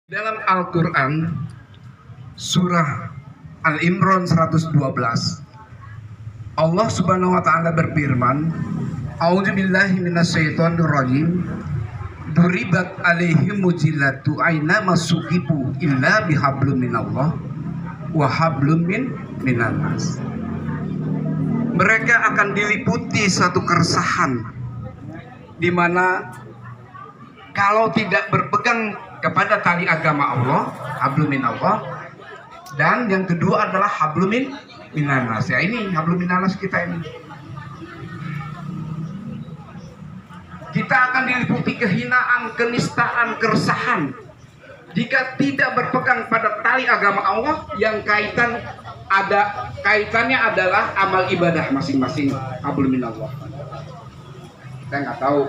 Dalam Al-Quran, surah Al-Imran 112, Allah subhanahu wa ta'ala berfirman, A'udzubillahi minasyaitonirrajim, Duribat alaihim mujillatu aina masukibu illa bihablum minallah wa hablum minan nas. Mereka akan diliputi satu keresahan, di mana kalau tidak berpegang kepada tali agama Allah, hablum minallah, dan yang kedua adalah hablum minan nas. Ya, ini hablum minan nas kita ini. Kita akan diliputi kehinaan, kenistaan, keresahan jika tidak berpegang pada tali agama Allah yang kaitannya adalah amal ibadah masing-masing. Hablum minallah. Saya nggak tahu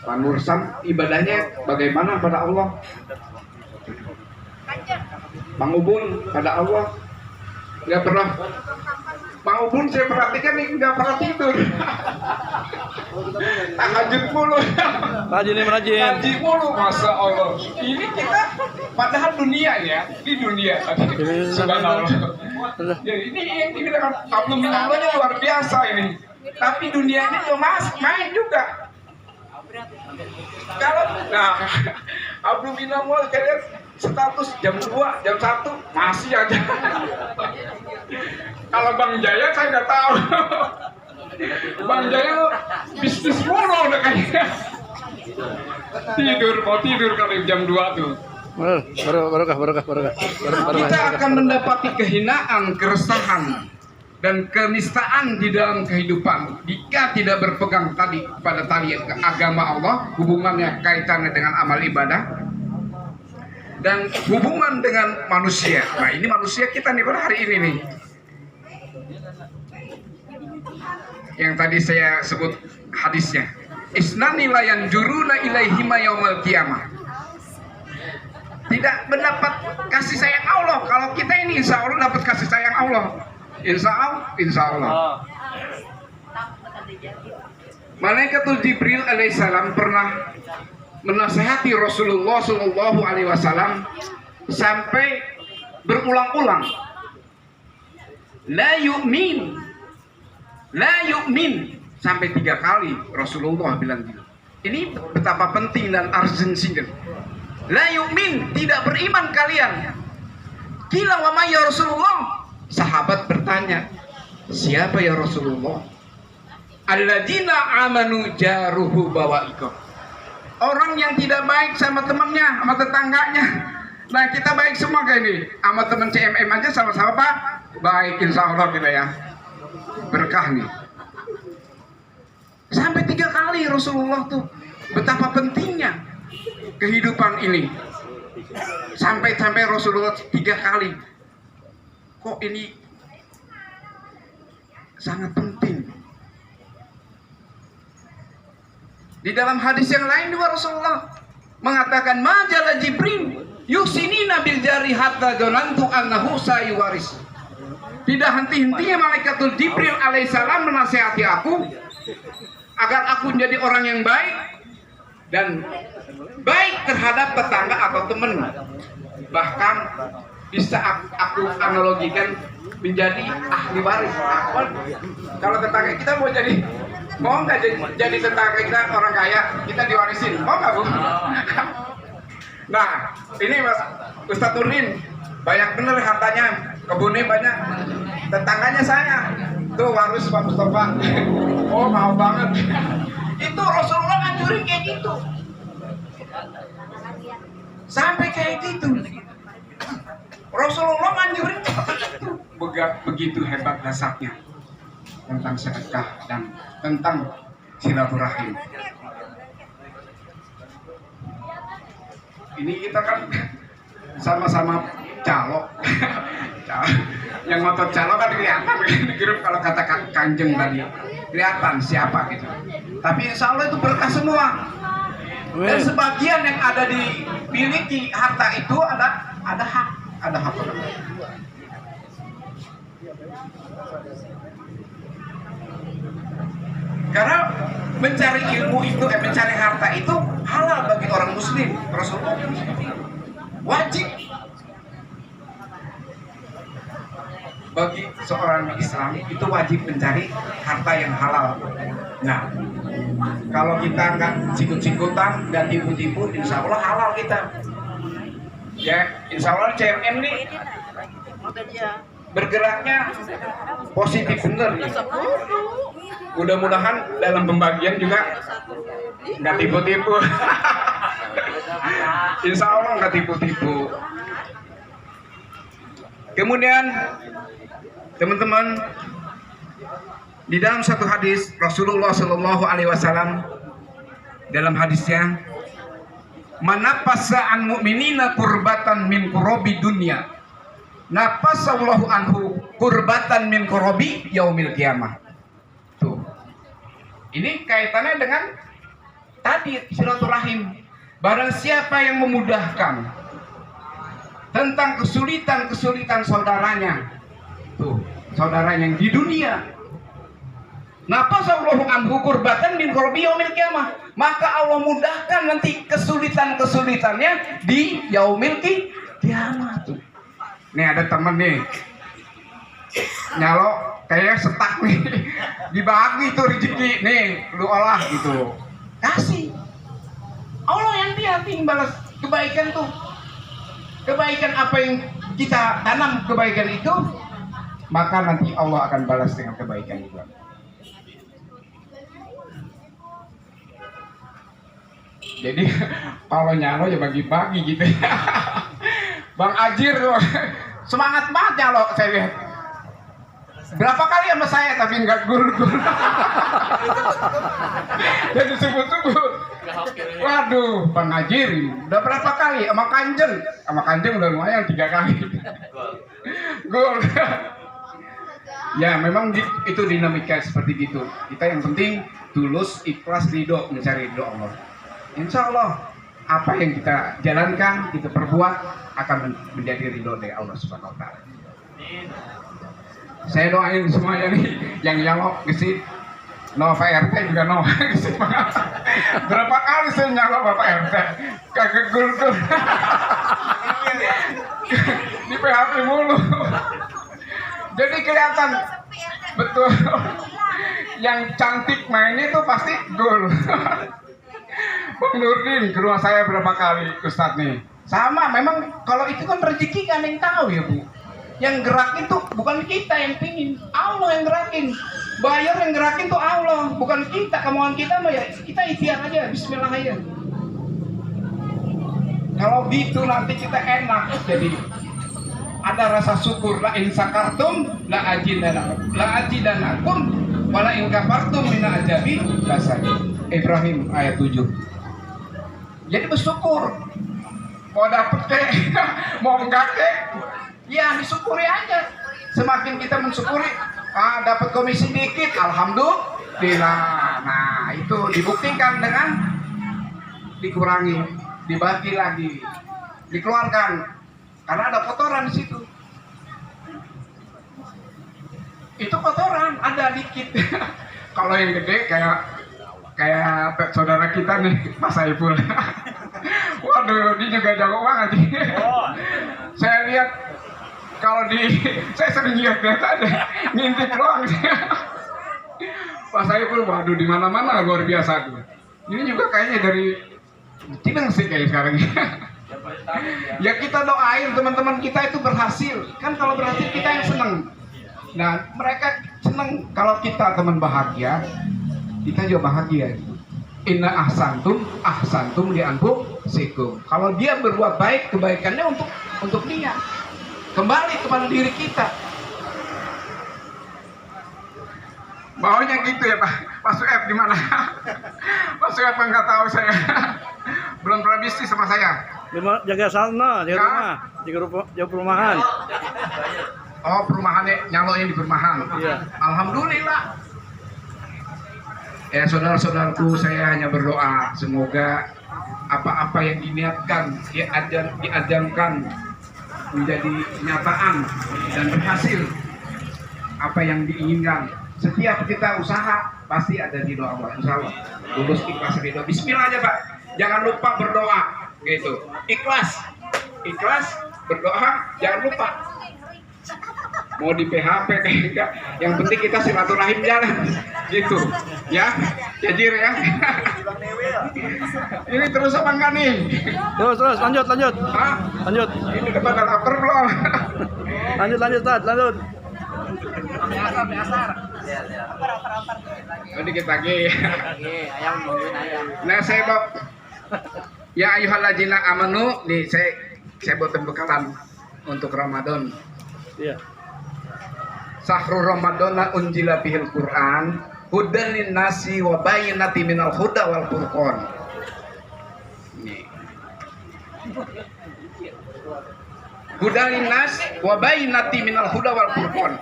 Pak Nursam ibadahnya bagaimana pada Allah. Bang Ubun pada Allah nggak pernah. Bang Ubun saya perhatikan nih nggak pernah tidur. Tahajud mulu. Rajin mulu, masa Allah. Ini kita padahal dunia ya, di dunia. Subhanallah. Jadi ini yang dibilang hablum minallahnya luar biasa ini. Tapi dunia ini tuh main juga. Kalau hablum minallah kalian status jam 2, jam 1 masih aja. Kalau Bang Jaya saya nggak tahu. Bang Jaya bisnis mulu udah kayaknya. Mau tidur kalau jam 2 tuh. Barokah. Kita akan mendapati kehinaan, keresahan, dan kenistaan di dalam kehidupan jika tidak berpegang tadi pada tali agama Allah, hubungannya kaitannya dengan amal ibadah dan hubungan dengan manusia. Nah, ini manusia kita nih pada hari ini nih, yang tadi saya sebut hadisnya, isnani la yanjuruna ilaihima yaumal qiyamah. Tidak mendapat kasih sayang Allah. Kalau kita ini insya Allah dapat kasih sayang Allah. Insya Allah. Malaikatul Jibril alaihissalam pernah menasihati Rasulullah Shallallahu Alaihi Wasallam sampai berulang-ulang. La yu'min sampai 3 kali Rasulullah bilang gitu. Ini betapa penting dan urgensinya. La yu'min, tidak beriman kalian. Qila wa ma ya Rasulullah. Sahabat bertanya, siapa ya Rasulullah? Alladzina amanu jaruhu bawaiko. Orang yang tidak baik sama temannya, sama tetangganya. Nah, kita baik semua kayak ini. Sama teman CMM aja sama-sama Pak baik, insya Allah kita ya. Berkah nih. Sampai 3 kali Rasulullah tuh betapa pentingnya kehidupan ini. Sampai Rasulullah 3 kali. Kok ini sangat penting. Di dalam hadis yang lain juga Rasulullah mengatakan, majala Jibril yusinina bil jari hatta donantu annahu sayuwaris. Tidak henti-hentinya Malaikatul Jibril alaihissalam menasihati aku agar aku menjadi orang yang baik dan baik terhadap tetangga atau teman. Bahkan bisa aku analogikan menjadi ahli waris. Kalau tetangga kita mau nggak jadi tetangga kita orang kaya, kita diwarisin, mau nggak Bu? Nah, ini Mas Ustadz Nurdin banyak bener hartanya, kebunnya banyak, tetangganya saya tuh waris Pak Mustafa. Oh, mau banget. Itu Rasulullah nganjurin kayak gitu, sampai kayak gitu. Rasulullah manjurin begitu hebat dasarnya tentang sedekah dan tentang silaturahim. Ini kita kan sama-sama calo. Yang ngotot calo kan kelihatan di grup kalau kata Kanjeng tadi. Kelihatan siapa gitu. Tapi insya Allah itu berkah semua. Dan sebagian yang ada dimiliki harta itu ada hak. Karena mencari ilmu itu, mencari harta itu halal bagi orang muslim. Rasulullah Wajib bagi seorang Islam itu wajib mencari harta yang halal. Nah, kalau kita nggak sikut-sikutan, nggak tipu-tipu, insya Allah halal kita. Ya, insya Allah CMM nih bergeraknya positif bener. Mudah-mudahan dalam pembagian juga nggak tipu-tipu. Insya Allah nggak tipu-tipu. Kemudian teman-teman, di dalam satu hadis Rasulullah Shallallahu Alaihi Wasallam dalam hadisnya, "Manapasa an mu'minina kurbatan min kurobi dunia, napasallahu anhu kurbatan min kurobi yaumil kiamah." Tuh, ini kaitannya dengan tadi silaturahim. Barang siapa yang memudahkan tentang kesulitan-kesulitan saudaranya, tuh, saudaranya yang di dunia, napasallahu anhu kurbatan min kurobi yaumil kiamah, maka Allah mudahkan nanti kesulitan-kesulitannya di yaumil kiamah. Tuh, nih ada temen nih nyalo kayak setak nih, dibagi tuh rezeki nih, lu olah gitu, kasih. Allah yang balas kebaikan tuh. Kebaikan apa yang kita tanam, kebaikan itu, maka nanti Allah akan balas dengan kebaikan juga. Jadi kalau nyalo ya bagi-bagi gitu. Bang Ajir semangat banget nyalo, saya lihat. Berapa kali sama saya tapi nggak gul-gul. Jadi sebut-sebut. Waduh, Bang Ajir udah berapa kali sama Kanjeng? Sama Kanjeng udah lumayan 3 kali. Gol. Ya memang itu dinamika seperti gitu. Kita yang penting tulus, ikhlas, ridho, mencari ridho Allah. Insya Allah apa yang kita jalankan, kita perbuat akan menjadi ridho dari Allah Subhanahu Wa Taala. Saya doain semuanya nih yang nyalok gesit, no Pak RT juga no gesit banget. Berapa kali saya nyalok Bapak RT, kagak gul-gul. Di PHP mulu. Jadi kelihatan betul yang cantik mainnya itu pasti gol. Bang Nurdin ke rumah saya berapa kali Ustadz nih. Sama, memang kalau itu kan rezeki kan yang tahu ya Bu. Yang gerakin tuh bukan kita yang pingin, Allah yang gerakin. Bayar yang gerakin tuh Allah, bukan kita. Kemauan kita mah ya kita ikhtiar aja, bismillah aja. Kalau gitu nanti kita enak, jadi ada rasa syukur. La in sakartum la ajidanakum wala in kafartum mina ajabi lasani. Ibrahim ayat 7. Jadi bersyukur. Mau dapet kek, mau enggak kek, ya disyukuri aja. Semakin kita mensyukuri, dapat komisi dikit, alhamdulillah. Nah itu dibuktikan dengan dikurangi, dibagi lagi, dikeluarkan, karena ada kotoran di situ. Itu kotoran ada dikit. Kalau yang gede kayak saudara kita nih, Mas Saiful. Waduh, dia juga jago banget. Saya lihat kalau saya sering lihat ada ngintip doang. Pak Saiful, waduh di mana-mana luar biasa tuh. Ini juga kayaknya dari Cina sih kayak sekarang. Ya kita doain teman-teman kita itu berhasil. Kan kalau berhasil kita yang senang. Nah mereka senang kalau kita teman bahagia, kita juga bahagia. Inna ahsantum li anfusikum. Kalau dia berbuat baik, kebaikannya untuk dia. Kembali kepada diri kita. Maunya gitu ya Pak Sueb gimana? Pak Sueb nggak tahu saya. Belum pernah bisnis sama saya. Jaga sana, jaga rumah, jaga perumahan. Oh perumahannya, nyalonya di perumahan. Iya. Alhamdulillah. Ya saudara-saudaraku, saya hanya berdoa semoga apa-apa yang diniatkan, diajarkan menjadi kenyataan dan berhasil. Apa yang diinginkan, setiap kita usaha pasti ada ridho Allah, insya Allah. Lulus ikhlas ridho. Bismillah aja Pak, jangan lupa berdoa, gitu. Ikhlas. ikhlas, berdoa, jangan lupa. Mau di PHP kayak enggak, yang penting kita silaturahim jalan, gitu, ya, Jajir ya. Ini terus apa enggak nih? Terus, lanjut. Hah? Lanjut. Ini depan ada lapar belum? Lanjut, Tad, lanjut. Oh, dikit lagi. Ayam nungguin ayam. Nah, saya bawa ya ayyuhalladzina amanu nih, saya buat pembekalan untuk Ramadan. Iya. Sahrul Ramadana unjila bihil Quran hudan linnasi wa bayyinatin minal huda wal furqan. Nih. Hudan linnas wa bayyinatin minal huda wal furqan.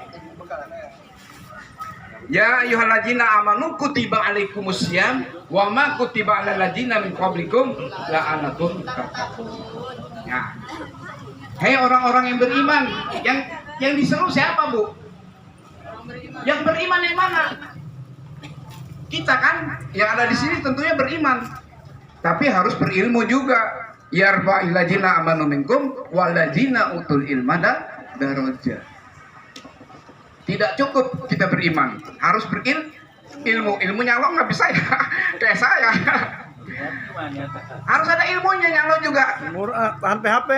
Ya ayyuhalladzina amanu kutiba alaikumusiyam wa ma kutiba alal ladzina min qablikum la'anakum tattaqun. Ya. Hei orang-orang yang beriman, yang diseru siapa, Bu? Yang beriman yang mana? Kita kan yang ada di sini tentunya beriman. Tapi harus berilmu juga. Yarfa'il ladzina amanu minkum wal ladzina utul ilma darajat. Tidak cukup kita beriman, harus berilmu. Ilmunya Allah nggak bisa ya, kayak saya. Harus ada ilmunya yang Allah juga. Tahan PHP.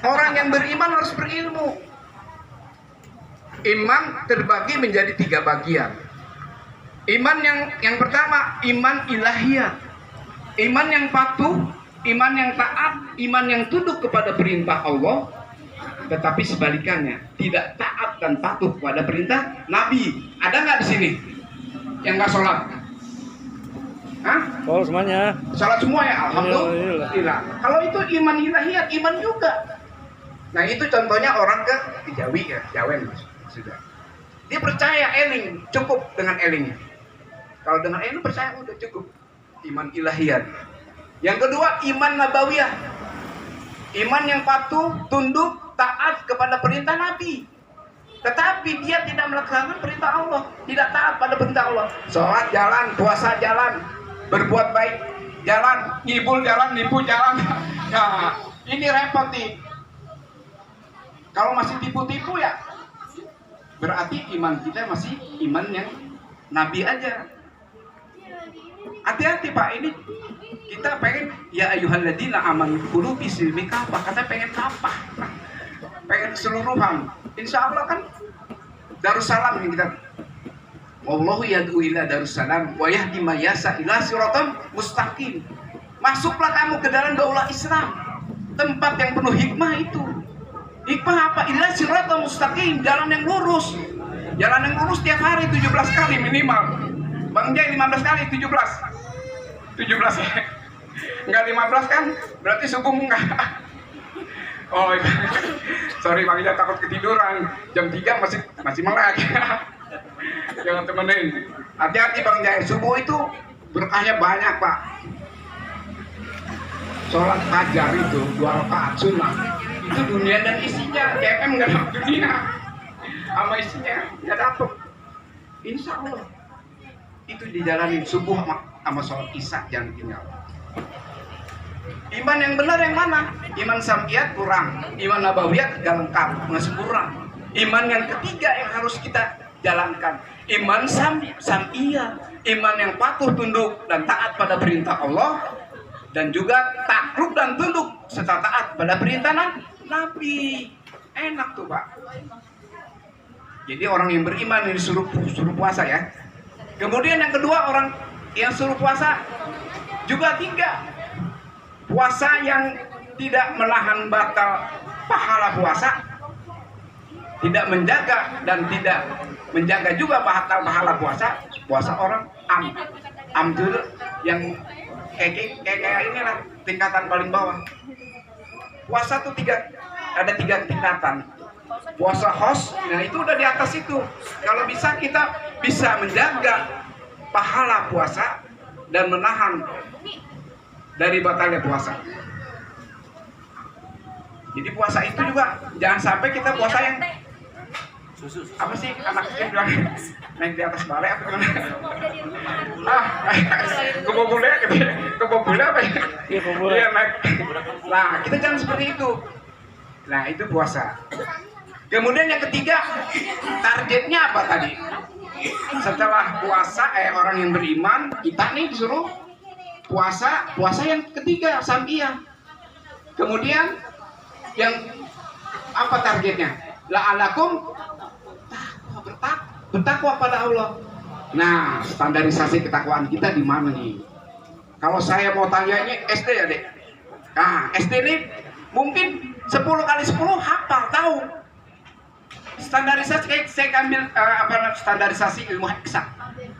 Orang yang beriman harus berilmu. Iman terbagi menjadi 3 bagian. Iman yang pertama, iman ilahiyah. Iman yang patuh, iman yang taat, iman yang tunduk kepada perintah Allah. Tetapi sebalikannya, tidak taat dan patuh pada perintah Nabi. Ada nggak di sini yang nggak sholat? Hah? Oh, semuanya. Sholat semua ya, Alhamdulillah. alhamdulillah. Kalau itu iman ilahiyat, iman juga. Nah itu contohnya orang ke Jawi ya, Jawen sudah. Dia percaya eling, cukup dengan elingnya. Kalau dengan eling percaya udah cukup. Iman ilahiyat. Yang kedua iman nabawiyah. Iman yang patuh, tunduk, taat kepada perintah Nabi. Tetapi dia tidak melaksanakan perintah Allah, tidak taat pada perintah Allah. Sholat jalan, puasa jalan, berbuat baik jalan, ngibul jalan, nipu jalan. Nah, ini repot nih. Kalau masih tipu-tipu ya, berarti iman kita masih iman yang Nabi aja. Hati-hati Pak, ini kita pengen ya ayyuhalladzina amanu qulu bisilmi kafah, kata pengen apa? Pengen keseluruhan. Insya Allah kan Darussalam yang kita. Wallahu yad'u ila Darussalam wa yahdi may yasha ila siratal mustaqim. Masuklah kamu ke dalam daulah Islam, tempat yang penuh hikmah itu. Hikmah apa? Ila siratal mustaqim, jalan yang lurus. Jalan yang lurus tiap hari 17 kali minimal. Bang Jai 15 kali, 17 ya. Enggak 15 kan? Berarti subuh enggak. Oh iya. Sorry Bang Jai, takut ketiduran. Jam 3 masih melek. Jangan temenin. Hati-hati Bang Jai, subuh itu berkahnya banyak Pak. Sholat fajar itu 2 rakaat sunnah. Itu dunia dan isinya. JM enggak dapat dunia. Sama isinya enggak dapat. Insya Allah itu dijalanin subuh sama sholat isya, jangan tinggal. Iman yang benar yang mana? Iman sam'iyat kurang, iman nabawiyat gak lengkap, masih kurang. Iman yang ketiga yang harus kita jalankan, iman sam'iyat, iman yang patuh, tunduk dan taat pada perintah Allah, dan juga takluk dan tunduk serta taat pada perintah Nabi. Enak tuh Pak. Jadi orang yang beriman yang disuruh puasa ya. Kemudian yang kedua, orang yang suruh puasa juga 3. Puasa yang tidak menahan batal pahala puasa, tidak menjaga dan tidak menjaga juga pahala puasa. Puasa orang am itu yang kayak inilah tingkatan paling bawah. Puasa tuh ada 3 tingkatan. Puasa khos, nah itu udah di atas itu. Kalau bisa kita bisa menjaga pahala puasa dan menahan dari batalnya puasa. Jadi puasa itu juga jangan sampai kita puasa yang apa sih anak kecil bilang naik di atas balai apa gimana? Kebobole apa ya? Iya naik. Nah kita jangan seperti itu. Nah, itu puasa. Kemudian yang ketiga, targetnya apa tadi? Setelah puasa, orang yang beriman, kita nih disuruh puasa yang ketiga, samiyah. Kemudian yang apa targetnya? La'alakum bertakwa pada Allah. Nah, standarisasi ketakwaan kita di mana nih? Kalau saya mau tanya ini SD ya, Dek. Nah, SD ini mungkin 10 kali 10 hafal, tahu. Standarisasi saya ambil standarisasi ilmu eksak.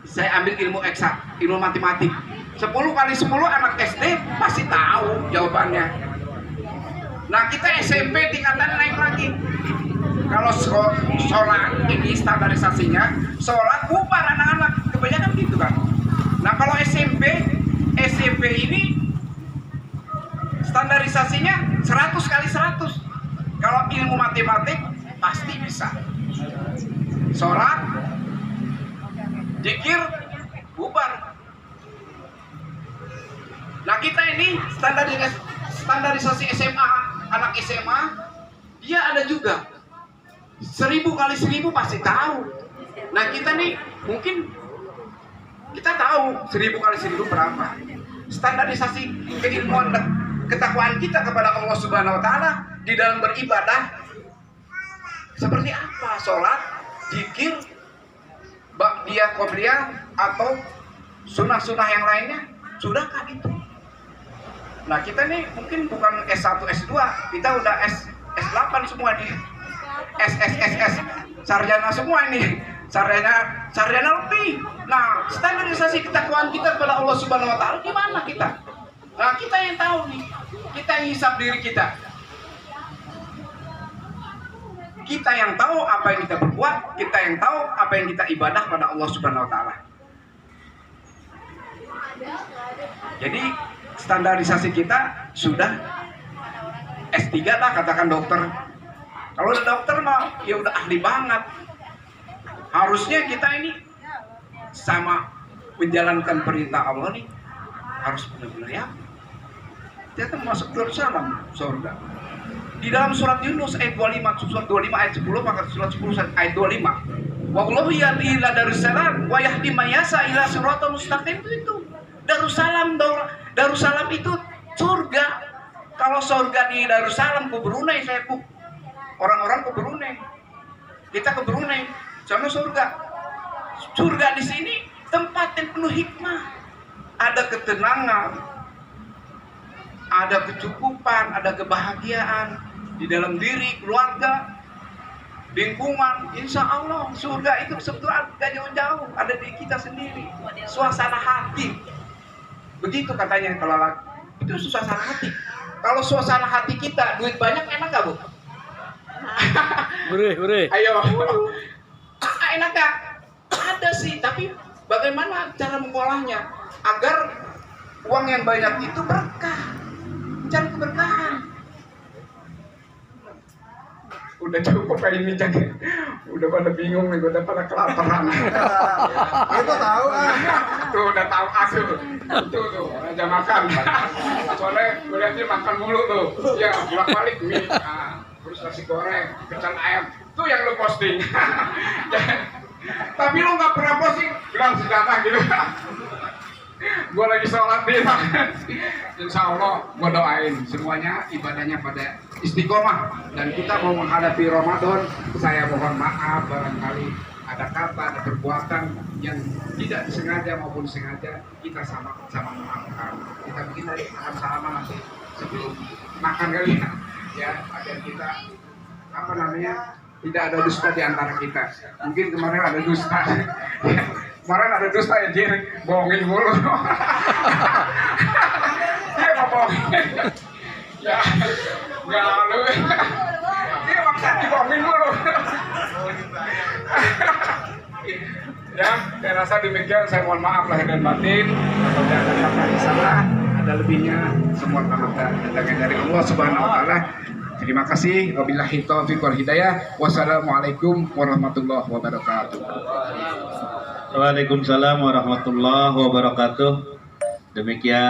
Saya ambil ilmu eksak, ilmu matematik. 10 kali 10 anak SD pasti tahu jawabannya. Nah, kita SMP tingkatan naik lagi. Kalau sholat ini standarisasinya, sholat bubar anak-anak, kebanyakan gitu kan. Nah, kalau SMP ini standarisasinya 100 kali 100. Kalau ilmu matematik pasti bisa. Sholat, zikir, bubar. Nah, kita ini standarisasi SMA, anak SMA, dia ada juga. 1000 kali 1000 pasti tahu. Nah, kita nih mungkin kita tahu 1000 kali 1000 berapa. Standarisasi keilmuan ketakwaan kita kepada Allah Subhanahu wa taala di dalam beribadah seperti apa? Sholat, zikir, ba'diyah, qobliyah atau sunnah-sunnah yang lainnya, sudahkah itu? Nah, kita nih mungkin bukan S1, S2, kita udah S8 semua nih. S, sarjana semua ini. Sarjana lebih. Nah, standarisasi ketakwaan kita kepada Allah Subhanahu wa taala gimana kita? Nah, kita yang tahu nih. Kita yang hisap diri kita. Kita yang tahu apa yang kita berbuat, kita yang tahu apa yang kita ibadah pada Allah Subhanahu wa taala. Jadi, standarisasi kita sudah S3 lah, katakan dokter. Kalau udah dokter mah ya udah ahli banget. Harusnya kita ini sama menjalankan perintah Allah nih harus benar-benar ya. Kita masuk Darussalam surga. Di dalam surat Yunus ayat 25, surat 25 ayat 10, maka surat 10 ayat 25. Wallahu yahdi ila Darussalam wa yahdi may yasha ila siratal mustaqim. Itu Darussalam itu surga. Kalau surga di Darussalam ke Brunei, saya orang-orang ke Brunei, kita ke Brunei, sana surga. Surga di sini tempat yang penuh hikmah, ada ketenangan, ada kecukupan, ada kebahagiaan di dalam diri, keluarga, lingkungan. Insya Allah surga itu sebetulnya gak jauh-jauh, ada di kita sendiri. Suasana hati, begitu katanya kalau itu suasana hati. Kalau suasana hati kita, duit banyak enak gak, Bu? Gurih. Ayo. Enak gak? Ada sih, tapi bagaimana cara mengolahnya agar uang yang banyak itu berkah, cari keberkahan. Udah cukup kayak ini, jangan. Udah pada bingung nih, udah pada kelaparan. Itu tahu ah. Tuh udah tahu asuh. Tuh aja makan. Soalnya gue lihat dia makan mulu tuh. Ya bolak-balik mie. Terus nasi goreng, kacang ayam. Tuh yang lo posting. Tapi lo nggak pernah posting bilang sejarah gitu. Gue lagi sholat di Insya Allah gue doain semuanya ibadahnya pada istiqomah, dan kita mau menghadapi Ramadan. Saya mohon maaf barangkali ada kata, ada perbuatan yang tidak disengaja maupun sengaja, kita sama-sama memaafkan. Kita bikin dari salam-salaman nanti sebelum makan kali ya, agar kita tidak ada dusta di antara kita. Mungkin kemarin ada dusta. Kemarin ada dusta ya, Jir, bohongin mulu. Dia mau bohongin. Ya, nggak lalu. Dia maksa dibohongin mulu. Ya, saya rasa demikian. Saya mohon maaf lahir dan batin. Apabila ada kata yang salah, ada lebihnya, semua datangnya dari Allah Subhanahu wa taala. Terima kasih. Wabillahi taufiq wal hidayah. Wassalamualaikum warahmatullahi wabarakatuh. Waalaikumsalam warahmatullahi wabarakatuh. Demikian